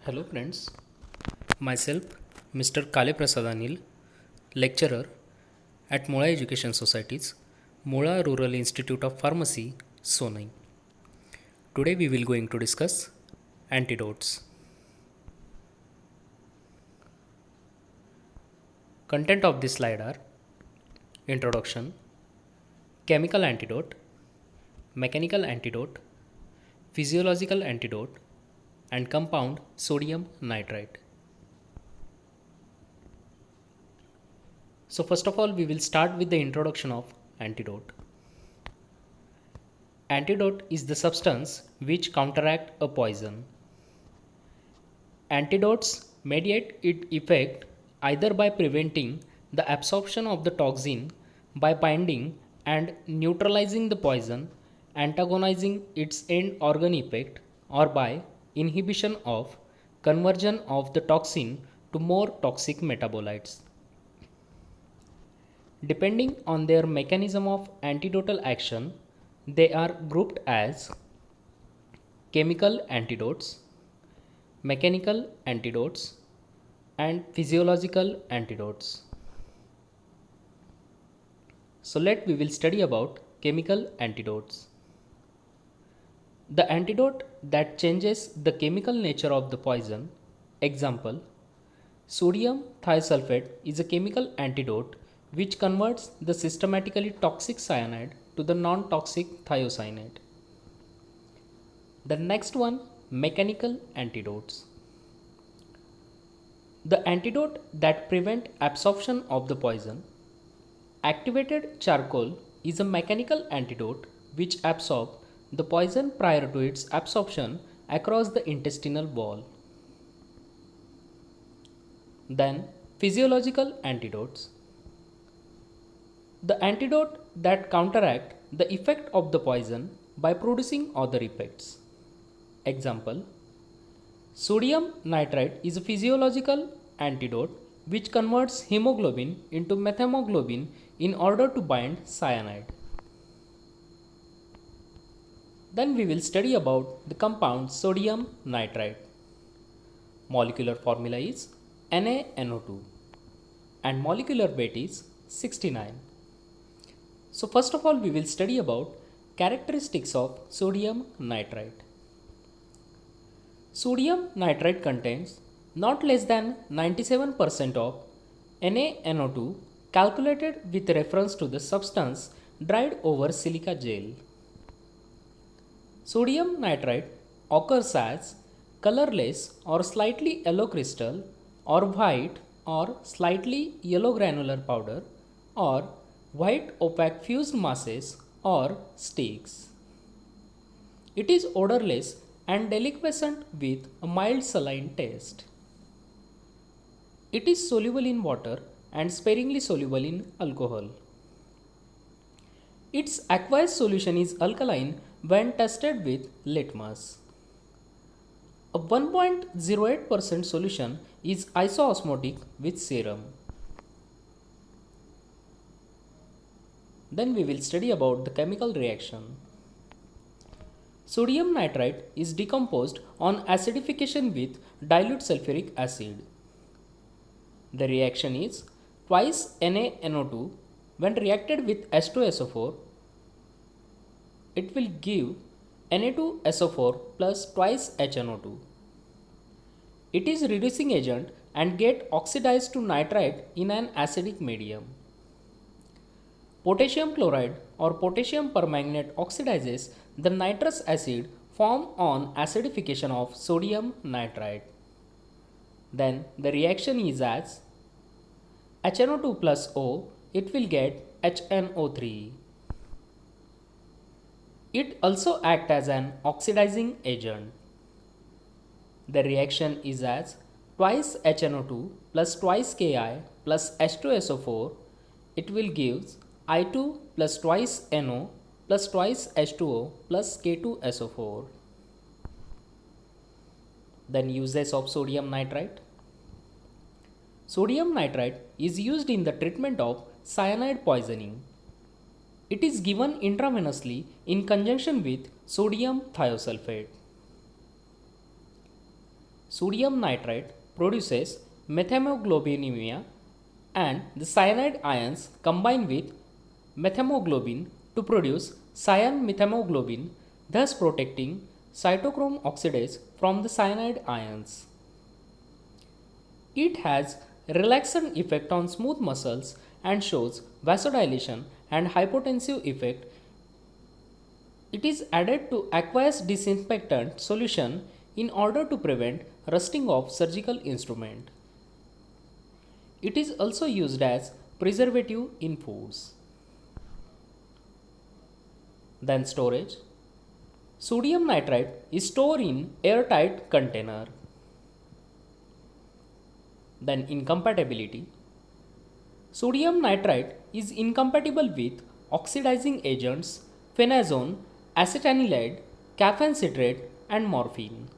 Hello friends, myself Mr. Kale Prasad Anil, lecturer at Mola Education Societies, Mola Rural Institute of Pharmacy, Sonai. Today we will going to discuss antidotes. Content of this slide are introduction, chemical antidote, mechanical antidote, physiological antidote, and compound sodium nitrite. So first of all, we will start with the introduction of antidote. Antidote is the substance which counteract a poison. Antidotes mediate its effect either by preventing the absorption of the toxin by binding and neutralizing the poison, antagonizing its end organ effect, or by inhibition of conversion of the toxin to more toxic metabolites. Depending on their mechanism of antidotal action, they are grouped as chemical antidotes, mechanical antidotes, and physiological antidotes. So we will study about chemical antidotes. The antidote that changes the chemical nature of the poison. Example, sodium thiosulfate is a chemical antidote which converts the systematically toxic cyanide to the non-toxic thiocyanate. The next one, mechanical antidotes. The antidote that prevent absorption of the poison. Activated charcoal is a mechanical antidote which absorbs the poison prior to its absorption across the intestinal wall. Then physiological antidotes. The antidote that counteract the effect of the poison by producing other effects. Example, sodium nitrite is a physiological antidote which converts hemoglobin into methemoglobin in order to bind cyanide. Then we will study about the compound sodium nitrite. Molecular formula is NaNO2 and molecular weight is 69. So first of all, we will study about characteristics of sodium nitrite. Sodium nitrite contains not less than 97% of NaNO2 calculated with reference to the substance dried over silica gel. Sodium nitrite occurs as colorless or slightly yellow crystal or white or slightly yellow granular powder or white opaque fused masses or sticks. It is odorless and deliquescent with a mild saline taste. It is soluble in water and sparingly soluble in alcohol. Its aqueous solution is alkaline when tested with litmus. A 1.08% solution is isoosmotic with serum. Then we will study about the chemical reaction. Sodium nitrite is decomposed on acidification with dilute sulfuric acid. The reaction is twice NaNO2 when reacted with H2SO4. It will give Na2SO4 plus twice HNO2. It is reducing agent and get oxidized to nitrite in an acidic medium. Potassium chloride or potassium permanganate oxidizes the nitrous acid formed on acidification of sodium nitrite. Then the reaction is as HNO2 plus O, it will get HNO3. It also acts as an oxidizing agent. The reaction is as twice HNO2 plus twice Ki plus H2SO4, it will give I2 plus twice NO plus twice H2O plus K2SO4. Then uses of sodium nitrite. Sodium nitrite is used in the treatment of cyanide poisoning. It is given intravenously in conjunction with sodium thiosulfate. sodium nitrite produces methemoglobinemia, and the cyanide ions combine with methemoglobin to produce cyan methemoglobin, thus protecting cytochrome oxidase from the cyanide ions. It has relaxant effect on smooth muscles and shows vasodilation and hypotensive effect. It is added to aqueous disinfectant solution in order to prevent rusting of surgical instrument. It is also used as preservative in foods. Then storage. Sodium nitrite is stored in airtight container. Then incompatibility. Sodium nitrite is incompatible with oxidizing agents, phenazone, acetanilide, caffeine citrate and morphine.